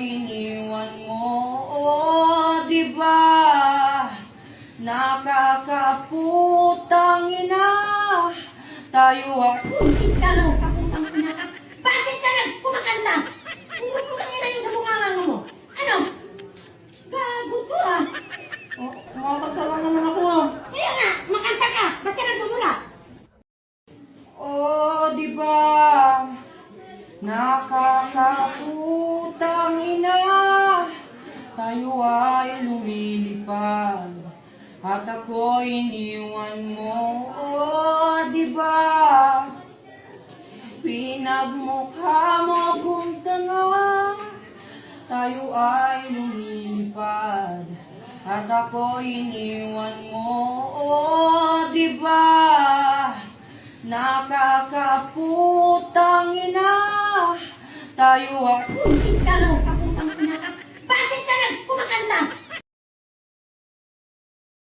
iniwan mo. Diba? Nakakaputang ina. Tayo at... Bullshit ka, no? Kaputang ina ka. Bakit ka kumakanta? Putang ina yung sa bunganga mo. Ano? Gago to ah. Kumakanta lang naman ako Kaya nga, makanta ka. Ba't ka nagmumula? Diba? Nakakaputang ina. Tayo ay lumilipad at ako iniwan mo. Diba? Pinagmukha mo akong tanga. Tayo ay lumilipad at ako iniwan mo. Diba? Nakakaputang ina. Tayo at... Bullshit ka, no?